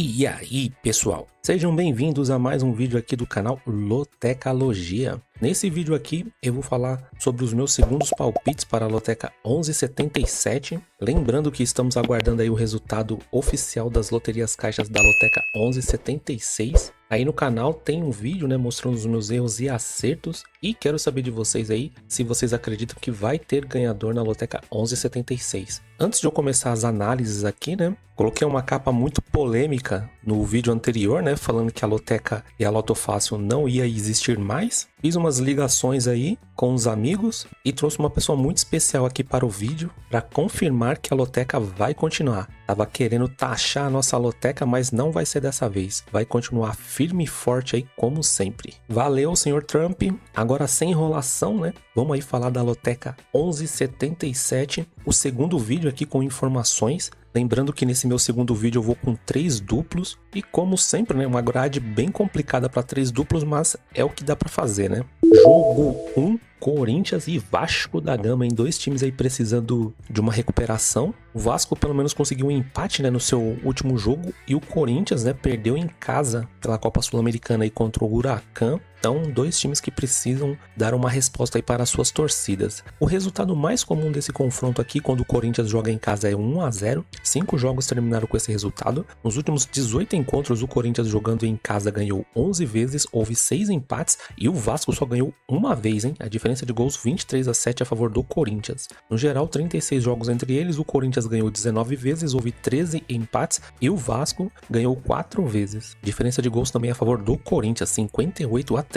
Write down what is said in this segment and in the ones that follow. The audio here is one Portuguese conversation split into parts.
E aí, pessoal? Sejam bem-vindos a mais um vídeo aqui do canal Lotecalogia. Nesse vídeo aqui eu vou falar sobre os meus segundos palpites para a Loteca 1177. Lembrando que estamos aguardando aí o resultado oficial das loterias caixas da Loteca 1176. Aí no canal tem um vídeo, né, mostrando os meus erros e acertos. E quero saber de vocês aí se vocês acreditam que vai ter ganhador na Loteca 1176. Antes de eu começar as análises aqui, né, coloquei uma capa muito polêmica no vídeo anterior, né, falando que a Loteca e a Loto Fácil não ia existir mais. Fiz umas ligações aí com os amigos e trouxe uma pessoa muito especial aqui para o vídeo para confirmar que a Loteca vai continuar. Tava querendo taxar a nossa Loteca, mas não vai ser dessa vez. Vai continuar firme e forte aí como sempre. Valeu, senhor Trump. Agora sem enrolação, né? Vamos aí falar da Loteca 1177, o segundo vídeo aqui com informações. Lembrando que nesse meu segundo vídeo eu vou com 3 duplos e como sempre, né, uma grade bem complicada para 3 duplos, mas é o que dá para fazer, né? Jogo 1, Corinthians e Vasco da Gama, em 2 times aí precisando de uma recuperação. O Vasco pelo menos conseguiu um empate, né, no seu último jogo, e o Corinthians, né, perdeu em casa pela Copa Sul-Americana aí contra o Huracan. Então, 2 times que precisam dar uma resposta aí para as suas torcidas. O resultado mais comum desse confronto aqui, quando o Corinthians joga em casa, é 1-0. 5 jogos terminaram com esse resultado. Nos últimos 18 encontros, o Corinthians jogando em casa ganhou 11 vezes, houve 6 empates e o Vasco só ganhou uma vez, hein? A diferença de gols 23-7 a favor do Corinthians. No geral, 36 jogos entre eles, o Corinthians ganhou 19 vezes, houve 13 empates e o Vasco ganhou 4 vezes. Diferença de gols também a favor do Corinthians, 58-31.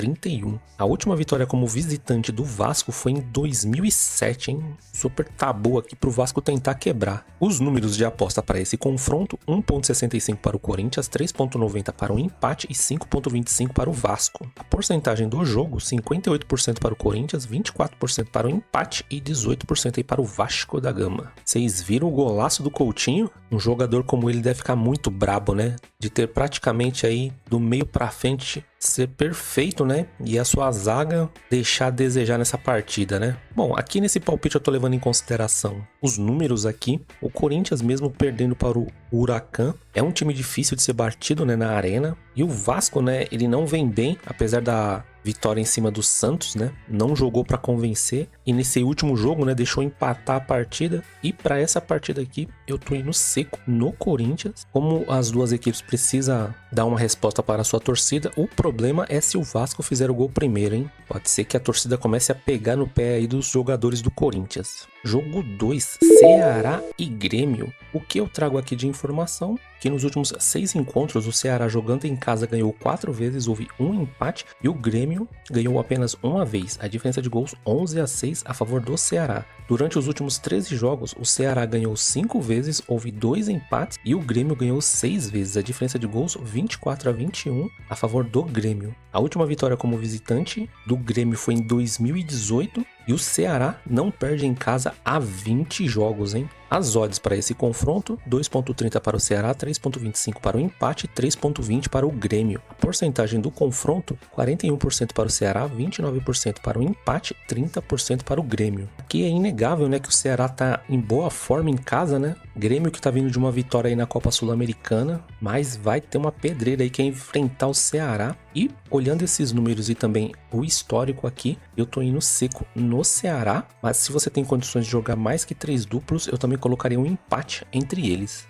A última vitória como visitante do Vasco foi em 2007, hein? Super tabu aqui pro Vasco tentar quebrar. Os números de aposta para esse confronto: 1,65 para o Corinthians, 3,90 para o empate e 5,25 para o Vasco. A porcentagem do jogo: 58% para o Corinthians, 24% para o empate e 18% aí para o Vasco da Gama. Vocês viram o golaço do Coutinho? Um jogador como ele deve ficar muito brabo, né? De ter praticamente aí do meio para frente ser perfeito, né? E a sua zaga deixar a desejar nessa partida, né? Bom, aqui nesse palpite eu tô levando em consideração os números aqui. O Corinthians, mesmo perdendo para o Huracan, é um time difícil de ser batido, né, na arena. E o Vasco, né, ele não vem bem, apesar da vitória em cima do Santos, né? Não jogou para convencer e nesse último jogo, né, deixou empatar a partida. E para essa partida aqui, eu tô indo seco no Corinthians. Como as duas equipes precisam dar uma resposta para a sua torcida, o problema é se o Vasco fizer o gol primeiro, hein? Pode ser que a torcida comece a pegar no pé aí dos jogadores do Corinthians. Jogo 2, Ceará e Grêmio. O que eu trago aqui de informação? Que nos últimos 6 encontros, o Ceará jogando em casa ganhou 4 vezes, houve um empate, e o Grêmio ganhou apenas uma vez. A diferença de gols 11-6 a favor do Ceará. Durante os últimos 13 jogos, o Ceará ganhou 5 vezes, houve 2 empates e o Grêmio ganhou 6 vezes. A diferença de gols 24-21 a favor do Grêmio. A última vitória como visitante do Grêmio foi em 2018 e o Ceará não perde em casa há 20 jogos, hein? As odds para esse confronto: 2,30 para o Ceará, 3,25 para o empate e 3,20 para o Grêmio. A porcentagem do confronto: 41% para o Ceará, 29% para o empate, 30% para o Grêmio. Aqui é inegável, né, que o Ceará tá em boa forma em casa, né? Grêmio que tá vindo de uma vitória aí na Copa Sul-Americana, mas vai ter uma pedreira aí que é enfrentar o Ceará. E olhando esses números e também o histórico aqui, eu tô indo seco no Ceará, mas se você tem condições de jogar mais que 3 duplos, eu também colocaria um empate entre eles.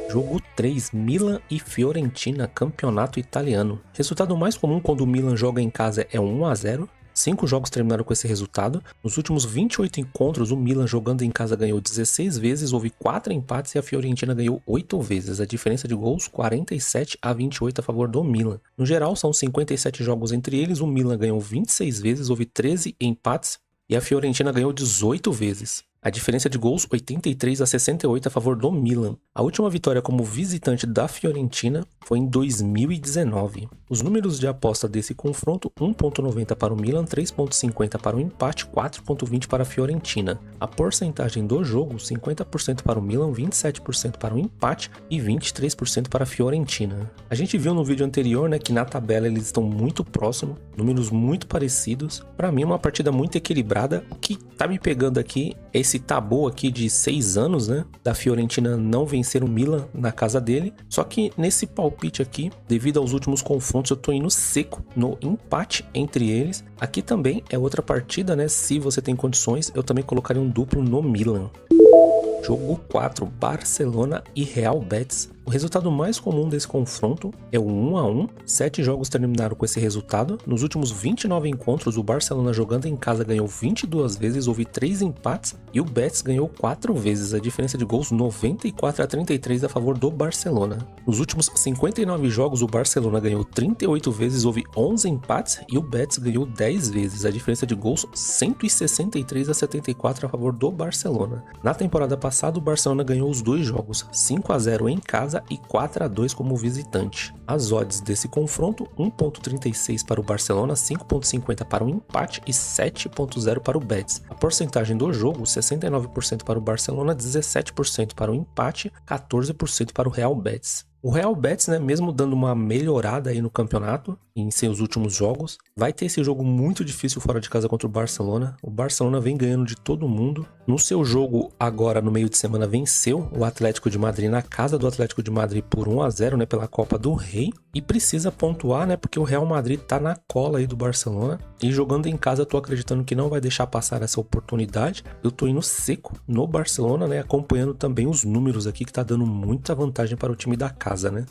Jogo 3, Milan e Fiorentina, campeonato italiano. Resultado mais comum quando o Milan joga em casa é 1-0. 5 jogos terminaram com esse resultado. Nos últimos 28 encontros, o Milan jogando em casa ganhou 16 vezes, houve 4 empates e a Fiorentina ganhou 8 vezes. A diferença de gols 47-28 a favor do Milan. No geral, são 57 jogos entre eles, o Milan ganhou 26 vezes, houve 13 empates e a Fiorentina ganhou 18 vezes. A diferença de gols 83-68 a favor do Milan. A última vitória como visitante da Fiorentina foi em 2019. Os números de aposta desse confronto: 1,90 para o Milan, 3,50 para o empate, 4,20 para a Fiorentina. A porcentagem do jogo: 50% para o Milan, 27% para o empate e 23% para a Fiorentina. A gente viu no vídeo anterior, né, que na tabela eles estão muito próximos, números muito parecidos. Para mim é uma partida muito equilibrada. O que tá me pegando aqui é esse esse tabu aqui de 6 anos, né, da Fiorentina não vencer o Milan na casa dele. Só que nesse palpite aqui, devido aos últimos confrontos, eu tô indo seco no empate entre eles. Aqui também é outra partida, né, se você tem condições, eu também colocaria um duplo no Milan. Jogo 4, Barcelona e Real Betis. O resultado mais comum desse confronto é o 1-1. 7 jogos terminaram com esse resultado. Nos últimos 29 encontros, o Barcelona jogando em casa ganhou 22 vezes, houve 3 empates e o Betis ganhou 4 vezes. A diferença de gols 94-33 a favor do Barcelona. Nos últimos 59 jogos, o Barcelona ganhou 38 vezes, houve 11 empates e o Betis ganhou 10 vezes. A diferença de gols 163-74 a favor do Barcelona. Na temporada passada, o Barcelona ganhou os 2 jogos, 5-0 em casa e 4-2 como visitante. As odds desse confronto, 1.36 para o Barcelona, 5.50 para o empate e 7.0 para o Betis. A porcentagem do jogo, 69% para o Barcelona, 17% para o empate, 14% para o Real Betis. O Real Betis, né, mesmo dando uma melhorada aí no campeonato, em seus últimos jogos, vai ter esse jogo muito difícil fora de casa contra o Barcelona. O Barcelona vem ganhando de todo mundo. No seu jogo agora no meio de semana venceu o Atlético de Madrid na casa do Atlético de Madrid por 1-0, né, pela Copa do Rei. E precisa pontuar, né, porque o Real Madrid tá na cola aí do Barcelona. E jogando em casa eu tô acreditando que não vai deixar passar essa oportunidade. Eu tô indo seco no Barcelona, né, acompanhando também os números aqui que tá dando muita vantagem para o time da casa, né.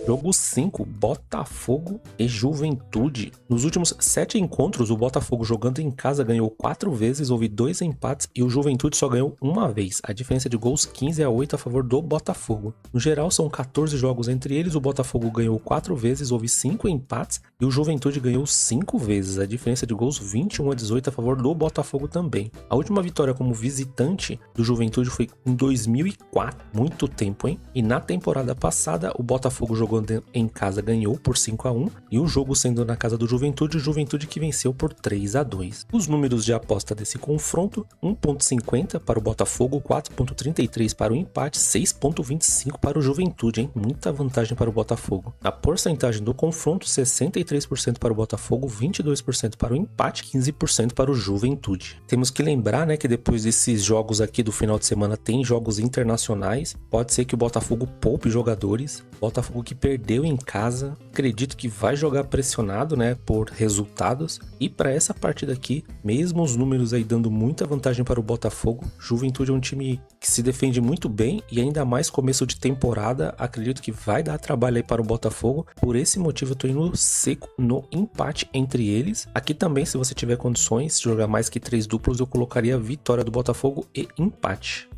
Jogo 5, Botafogo e Juventude. Nos últimos 7 encontros, o Botafogo jogando em casa ganhou 4 vezes, houve 2 empates e o Juventude só ganhou uma vez. A diferença de gols 15-8 a favor do Botafogo. No geral, são 14 jogos entre eles, o Botafogo ganhou 4 vezes, houve 5 empates e o Juventude ganhou 5 vezes. A diferença de gols 21-18 a favor do Botafogo também. A última vitória como visitante do Juventude foi em 2004, muito tempo, hein? E na temporada passada, o Botafogo jogou em casa ganhou por 5-1 e o jogo sendo na casa do Juventude, o Juventude que venceu por 3-2. Os números de aposta desse confronto, 1.50 para o Botafogo, 4.33 para o empate, 6.25 para o Juventude, hein? Muita vantagem para o Botafogo. A porcentagem do confronto, 63% para o Botafogo, 22% para o empate, 15% para o Juventude. Temos que lembrar, né, que depois desses jogos aqui do final de semana tem jogos internacionais, pode ser que o Botafogo poupe jogadores, Botafogo que perdeu em casa, acredito que vai jogar pressionado, né, por resultados. E para essa partida aqui, mesmo os números aí dando muita vantagem para o Botafogo, Juventude é um time que se defende muito bem e ainda mais começo de temporada, acredito que vai dar trabalho aí para o Botafogo. Por esse motivo eu tô indo seco no empate entre eles. Aqui também, se você tiver condições de jogar mais que 3 duplos, eu colocaria vitória do Botafogo e empate.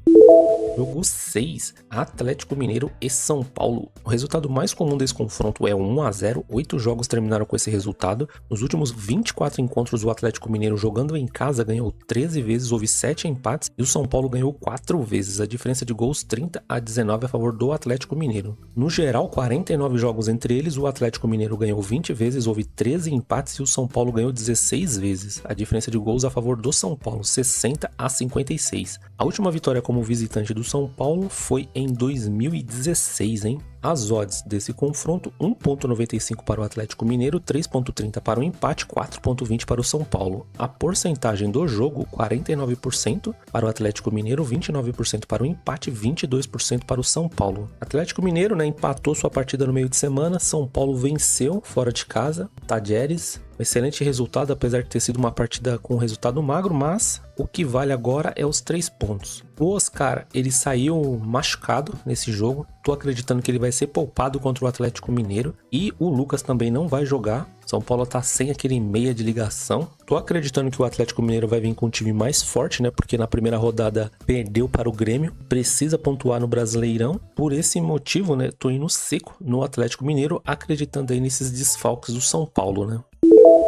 Jogo 6, Atlético Mineiro e São Paulo. O resultado mais comum desse confronto é 1-0, 8 jogos terminaram com esse resultado. Nos últimos 24 encontros, o Atlético Mineiro jogando em casa ganhou 13 vezes, houve 7 empates e o São Paulo ganhou 4 vezes. A diferença de gols 30-19 a favor do Atlético Mineiro. No geral, 49 jogos entre eles, o Atlético Mineiro ganhou 20 vezes, houve 13 empates e o São Paulo ganhou 16 vezes. A diferença de gols a favor do São Paulo, 60-56. A última vitória como visitante do São Paulo foi em 2016, hein? As odds desse confronto, 1.95 para o Atlético Mineiro, 3.30 para o empate, 4.20 para o São Paulo. A porcentagem do jogo, 49% para o Atlético Mineiro, 29% para o empate, 22% para o São Paulo. Atlético Mineiro, né, empatou sua partida no meio de semana, São Paulo venceu fora de casa, Tadieres. Excelente resultado, apesar de ter sido uma partida com resultado magro, mas o que vale agora é os 3 pontos. O Oscar, ele saiu machucado nesse jogo, tô acreditando que ele vai ser poupado contra o Atlético Mineiro e o Lucas também não vai jogar. São Paulo tá sem aquele meia de ligação. Tô acreditando que o Atlético Mineiro vai vir com um time mais forte, né? Porque na primeira rodada perdeu para o Grêmio, precisa pontuar no Brasileirão. Por esse motivo, né, tô indo seco no Atlético Mineiro, acreditando aí nesses desfalques do São Paulo, né?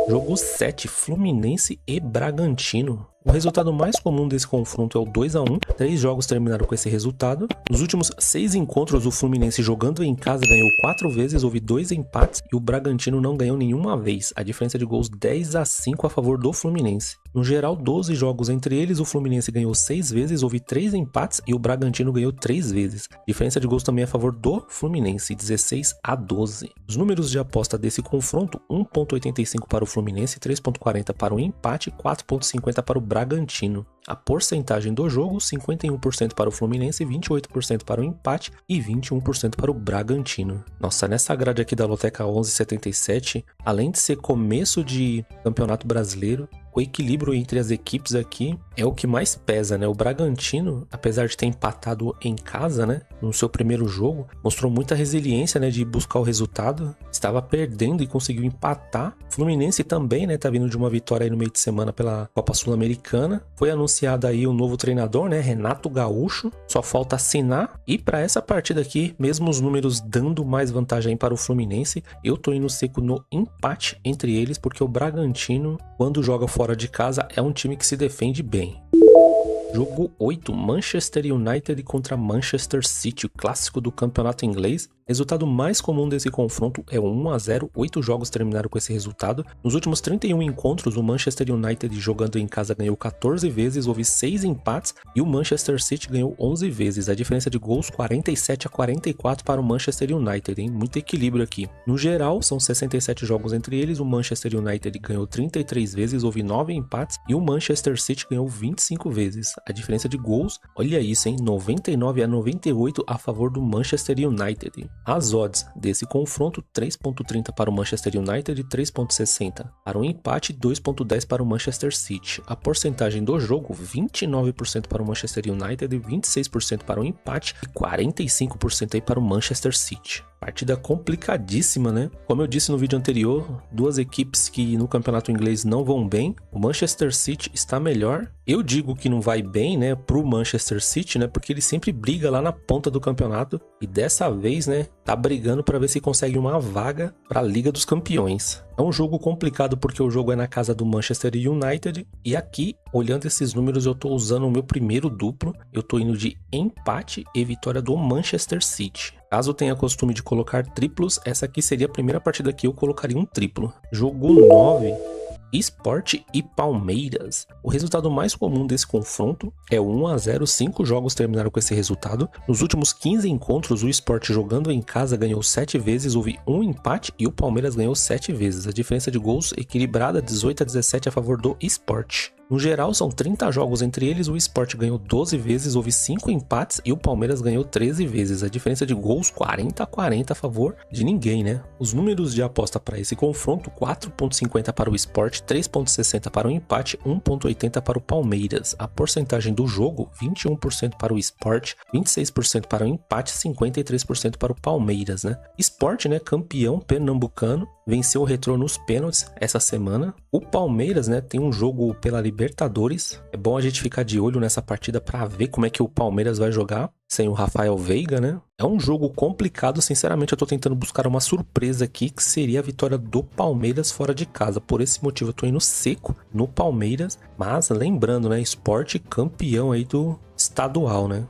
Jogo 7, Fluminense e Bragantino. O resultado mais comum desse confronto é o 2-1. 3 jogos terminaram com esse resultado. Nos últimos 6 encontros, o Fluminense jogando em casa ganhou 4 vezes, houve 2 empates e o Bragantino não ganhou nenhuma vez. A diferença de gols 10-5 a favor do Fluminense. No geral, 12 jogos entre eles, o Fluminense ganhou 6 vezes, houve 3 empates e o Bragantino ganhou 3 vezes. Diferença de gols também a favor do Fluminense, 16-12. Os números de aposta desse confronto, 1.85 para o Fluminense, 3.40 para o empate, 4.50 para o Bragantino. A porcentagem do jogo, 51% para o Fluminense, 28% para o empate e 21% para o Bragantino. Nossa, nessa grade aqui da Loteca 1177, além de ser começo de Campeonato Brasileiro, o equilíbrio entre as equipes aqui é o que mais pesa, né? O Bragantino, apesar de ter empatado em casa, né, no seu primeiro jogo, mostrou muita resiliência, né, de buscar o resultado. Estava perdendo e conseguiu empatar. O Fluminense também, né, tá vindo de uma vitória aí no meio de semana pela Copa Sul-Americana. Foi anunciado aí o novo treinador, né, Renato Gaúcho. Só falta assinar. E para essa partida aqui, mesmo os números dando mais vantagem para o Fluminense, eu tô indo seco no empate entre eles, porque o Bragantino, quando joga fora de casa, é um time que se defende bem. Jogo 8, Manchester United contra Manchester City, o clássico do campeonato inglês. Resultado mais comum desse confronto é o 1-0, 8 jogos terminaram com esse resultado. Nos últimos 31 encontros, o Manchester United jogando em casa ganhou 14 vezes, houve 6 empates e o Manchester City ganhou 11 vezes. A diferença de gols 47-44 para o Manchester United, hein? Muito equilíbrio aqui. No geral, são 67 jogos entre eles, o Manchester United ganhou 33 vezes, houve 9 empates e o Manchester City ganhou 25 vezes. A diferença de gols, olha isso, hein? 99-98 a favor do Manchester United. As odds desse confronto, 3.30 para o Manchester United e 3.60 para o empate e 2.10 para o Manchester City. A porcentagem do jogo, 29% para o Manchester United, 26% para o empate e 45% aí para o Manchester City. Partida complicadíssima, né? Como eu disse no vídeo anterior, duas equipes que no campeonato inglês não vão bem. O Manchester City está melhor. Eu digo que não vai bem, né, pro Manchester City, né, porque ele sempre briga lá na ponta do campeonato e dessa vez, né, tá brigando para ver se consegue uma vaga para a Liga dos Campeões. É um jogo complicado porque o jogo é na casa do Manchester United e aqui, olhando esses números, eu tô usando o meu primeiro duplo. Eu tô indo de empate e vitória do Manchester City. Caso tenha costume de colocar triplos, essa aqui seria a primeira partida que eu colocaria um triplo. Jogo 9. Sport e Palmeiras. O resultado mais comum desse confronto é o 1-0, 5 jogos terminaram com esse resultado. Nos últimos 15 encontros, o Sport jogando em casa ganhou 7 vezes, houve um empate e o Palmeiras ganhou 7 vezes. A diferença de gols equilibrada, 18-17 a favor do Sport. No geral, são 30 jogos entre eles, o Sport ganhou 12 vezes, houve 5 empates e o Palmeiras ganhou 13 vezes. A diferença de gols 40-40 a favor de ninguém, né? Os números de aposta para esse confronto, 4.50 para o Sport, 3.60 para o empate, 1.80 para o Palmeiras. A porcentagem do jogo, 21% para o Sport, 26% para o empate, 53% para o Palmeiras, né? Sport, né, campeão pernambucano, venceu o Retrô nos pênaltis essa semana. O Palmeiras, né, tem um jogo pela Libertadores. É bom a gente ficar de olho nessa partida para ver como é que o Palmeiras vai jogar sem o Rafael Veiga, né? É um jogo complicado, sinceramente eu tô tentando buscar uma surpresa aqui, que seria a vitória do Palmeiras fora de casa. Por esse motivo eu tô indo seco no Palmeiras, mas lembrando, né, Sport campeão aí do estadual, né?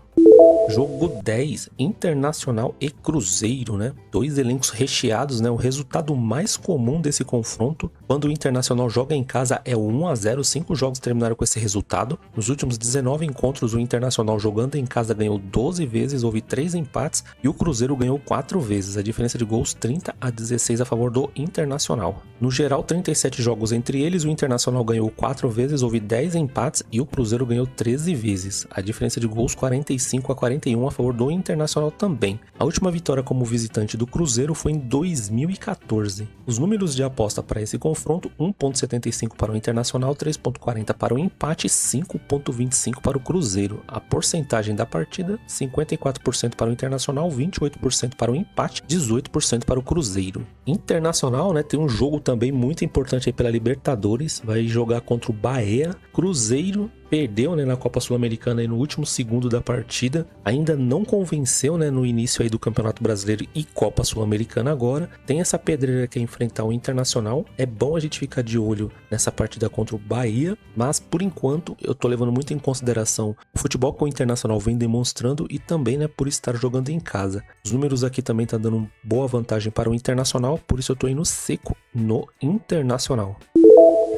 Jogo 10, Internacional e Cruzeiro, né? Dois elencos recheados, né? O resultado mais comum desse confronto, quando o Internacional joga em casa, é o 1-0, 5 jogos terminaram com esse resultado. Nos últimos 19 encontros, o Internacional jogando em casa ganhou 12 vezes, houve 3 empates e o Cruzeiro ganhou 4 vezes. A diferença de gols 30-16 a favor do Internacional. No geral, 37 jogos entre eles, o Internacional ganhou 4 vezes, houve 10 empates e o Cruzeiro ganhou 13 vezes. A diferença de gols 45-41 a favor do Internacional também. A última vitória como visitante do Cruzeiro foi em 2014. Os números de aposta para esse confronto, 1.75 para o Internacional, 3.40 para o empate e 5.25 para o Cruzeiro. A porcentagem da partida, 54% para o Internacional, 28% para o empate, 18% para o Cruzeiro. Internacional, né, tem um jogo também muito importante aí pela Libertadores, vai jogar contra o Bahia. Cruzeiro perdeu, né, na Copa Sul-Americana aí no último segundo da partida, ainda não convenceu, né, no início aí do Campeonato Brasileiro e Copa Sul-Americana agora, tem essa pedreira que é enfrentar o Internacional. É bom a gente ficar de olho nessa partida contra o Bahia, mas por enquanto eu tô levando muito em consideração o futebol que o Internacional vem demonstrando e também, né, por estar jogando em casa. Os números aqui também tá dando boa vantagem para o Internacional, por isso eu tô indo seco no Internacional.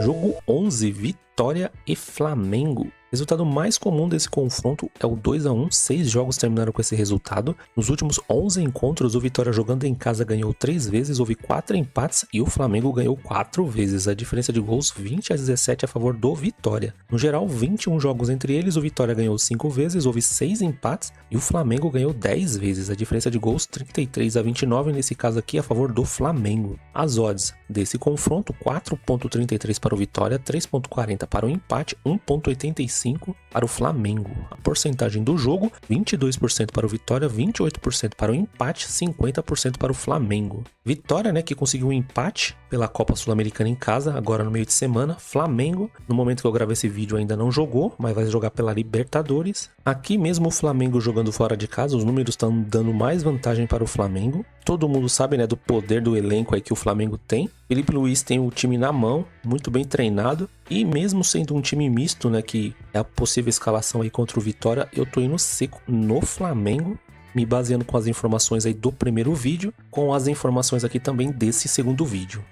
Jogo 11, Vitória e Flamengo. Resultado mais comum desse confronto é o 2-1, 6 jogos terminaram com esse resultado. Nos últimos 11 encontros, o Vitória jogando em casa ganhou 3 vezes, houve 4 empates e o Flamengo ganhou 4 vezes. A diferença de gols 20-17 a favor do Vitória. No geral, 21 jogos entre eles, o Vitória ganhou 5 vezes, houve 6 empates e o Flamengo ganhou 10 vezes. A diferença de gols 33-29, nesse caso aqui a favor do Flamengo. As odds desse confronto, 4.33 para o Vitória, 3.40 para o empate, 1.85 para o Flamengo. A porcentagem do jogo, 22% para o Vitória, 28% para o empate, 50% para o Flamengo. Vitória, né, que conseguiu um empate pela Copa Sul-Americana em casa, agora no meio de semana. Flamengo, no momento que eu gravo esse vídeo ainda não jogou, mas vai jogar pela Libertadores. Aqui mesmo o Flamengo jogando fora de casa, os números estão dando mais vantagem para o Flamengo. Todo mundo sabe, né, do poder do elenco aí que o Flamengo tem. Felipe Luiz tem o time na mão, muito bem treinado. E mesmo sendo um time misto, né, que é a possível escalação aí contra o Vitória, eu tô indo seco no Flamengo, me baseando com as informações aí do primeiro vídeo, com as informações aqui também desse segundo vídeo.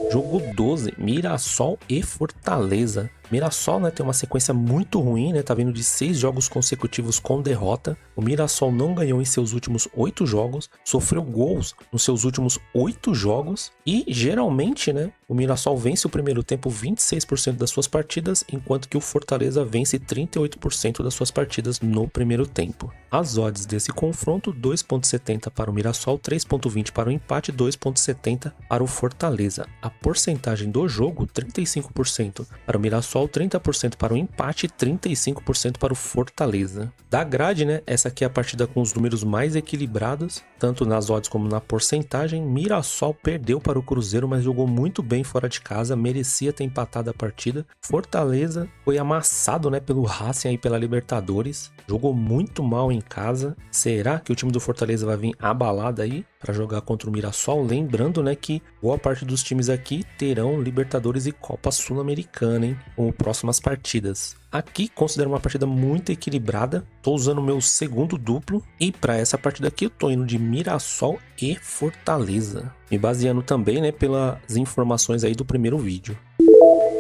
Jogo 12, Mirassol e Fortaleza. Mirassol, né, tem uma sequência muito ruim, né, tá vindo de 6 jogos consecutivos com derrota. O Mirassol não ganhou em seus últimos 8 jogos, sofreu gols nos seus últimos 8 jogos e geralmente, né, o Mirassol vence o primeiro tempo 26% das suas partidas, enquanto que o Fortaleza vence 38% das suas partidas no primeiro tempo. As odds desse confronto, 2.70 para o Mirassol, 3.20 para o empate, 2.70 para o Fortaleza. A porcentagem do jogo, 35% para o Mirassol, 30% para o empate e 35% para o Fortaleza. Da grade, né, essa aqui é a partida com os números mais equilibrados, tanto nas odds como na porcentagem. Mirassol perdeu para o Cruzeiro, mas jogou muito bem fora de casa, merecia ter empatado a partida. Fortaleza foi amassado, né, pelo Racing aí pela Libertadores, jogou muito mal em casa. Será que o time do Fortaleza vai vir abalado aí para jogar contra o Mirassol? Lembrando, né, que boa parte dos times aqui terão Libertadores e Copa Sul-Americana, hein, como próximas partidas. Aqui considero uma partida muito equilibrada, tô usando o meu segundo duplo e para essa partida aqui eu tô indo de Mirassol e Fortaleza, me baseando também, né, pelas informações aí do primeiro vídeo.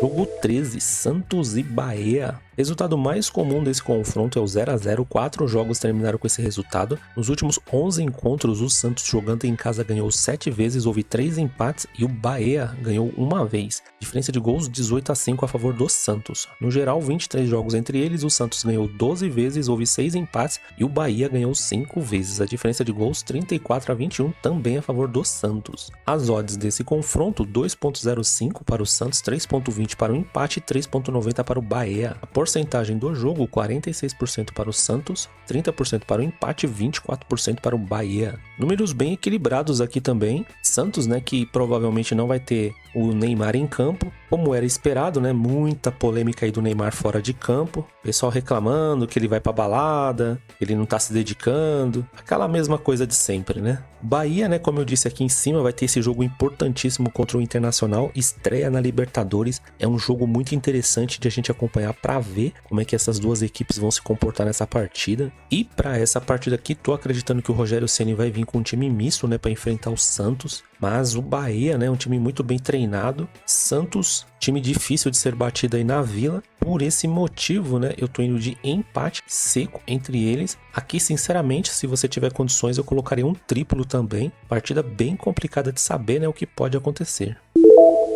Jogo 13, Santos e Bahia. Resultado mais comum desse confronto é o 0-0, 4 jogos terminaram com esse resultado. Nos últimos 11 encontros, o Santos jogando em casa ganhou 7 vezes, houve 3 empates e o Bahia ganhou uma vez. Diferença de gols 18-5 a favor do Santos. No geral, 23 jogos entre eles, o Santos ganhou 12 vezes, houve 6 empates e o Bahia ganhou 5 vezes. A diferença de gols 34-21 também a favor do Santos. As odds desse confronto, 2.05 para o Santos, 3.20 para o empate e 3.90 para o Bahia. A porcentagem do jogo, 46% para o Santos, 30% para o empate e 24% para o Bahia. Números bem equilibrados aqui também. Santos, né, que provavelmente não vai ter o Neymar em campo, como era esperado, né? Muita polêmica aí do Neymar fora de campo. Pessoal reclamando que ele vai pra balada, ele não tá se dedicando. Aquela mesma coisa de sempre, né? Bahia, né, como eu disse aqui em cima, vai ter esse jogo importantíssimo contra o Internacional. Estreia na Libertadores. É um jogo muito interessante de a gente acompanhar pra ver como é que essas duas equipes vão se comportar nessa partida. E pra essa partida aqui, tô acreditando que o Rogério Ceni vai vir com um time misto, né, pra enfrentar o Santos. Mas o Bahia, né, é um time muito bem treinado. Santos, time difícil de ser batido aí na Vila. Por esse motivo, né, eu tô indo de empate seco entre eles. Aqui, sinceramente, se você tiver condições, eu colocaria um triplo também. Partida bem complicada de saber, né, o que pode acontecer.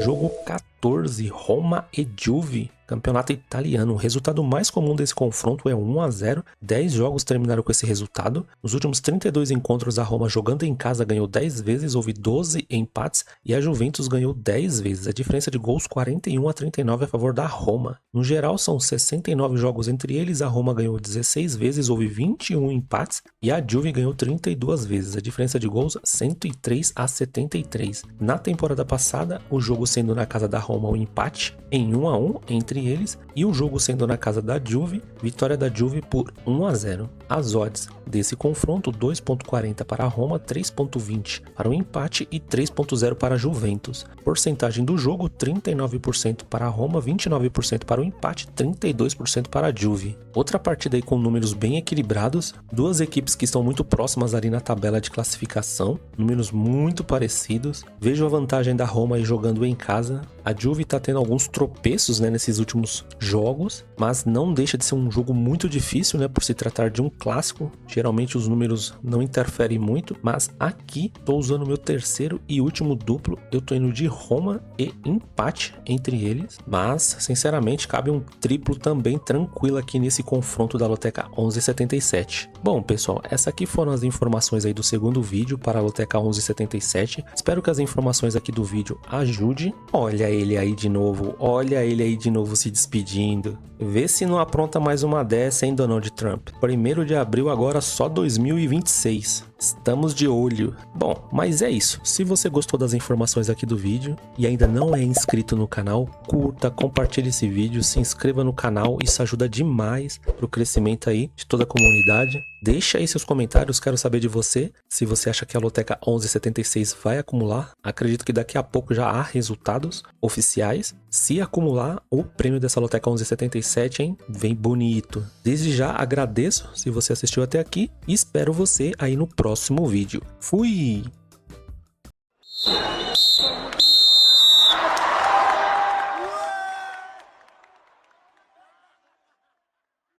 Jogo 14, Roma e Juve. Campeonato italiano. O resultado mais comum desse confronto é 1-0. 10 jogos terminaram com esse resultado. Nos últimos 32 encontros, a Roma jogando em casa ganhou 10 vezes, houve 12 empates e a Juventus ganhou 10 vezes. A diferença de gols 41-39 a favor da Roma. No geral, são 69 jogos entre eles. A Roma ganhou 16 vezes, houve 21 empates e a Juve ganhou 32 vezes. A diferença de gols 103-73. Na temporada passada, o jogo sendo na casa da Roma um empate em 1-1 entre eles e o jogo sendo na casa da Juve, vitória da Juve por 1-0. As odds desse confronto, 2.40 para a Roma, 3.20 para o empate e 3.0 para a Juventus. Porcentagem do jogo, 39% para a Roma, 29% para o empate, 32% para a Juve. Outra partida aí com números bem equilibrados, duas equipes que estão muito próximas ali na tabela de classificação, números muito parecidos. Vejo a vantagem da Roma aí jogando em casa, A Juve tá tendo alguns tropeços, né, nesses últimos jogos, mas não deixa de ser um jogo muito difícil, né, por se tratar de um clássico. Geralmente os números não interferem muito, mas aqui tô usando o meu terceiro e último duplo. Eu tô indo de Roma e empate entre eles, mas sinceramente cabe um triplo também tranquilo aqui nesse confronto da Loteca 1177. Bom, pessoal, essas aqui foram as informações aí do segundo vídeo para a Loteca 1177. Espero que as informações aqui do vídeo ajudem. Olha ele aí de novo, olha ele aí de novo se despedindo. Vê se não apronta mais uma dessa, hein, Donald Trump. 1º de abril agora só 2026. Estamos de olho. Bom, mas é isso. Se você gostou das informações aqui do vídeo e ainda não é inscrito no canal, curta, compartilhe esse vídeo, se inscreva no canal, isso ajuda demais pro crescimento aí de toda a comunidade. Deixa aí seus comentários, quero saber de você, se você acha que a Loteca 1176 vai acumular. Acredito que daqui a pouco já há resultados oficiais. Se acumular, o prêmio dessa Loteca 1177, hein, vem bonito. Desde já agradeço se você assistiu até aqui e espero você aí no próximo vídeo. Fui!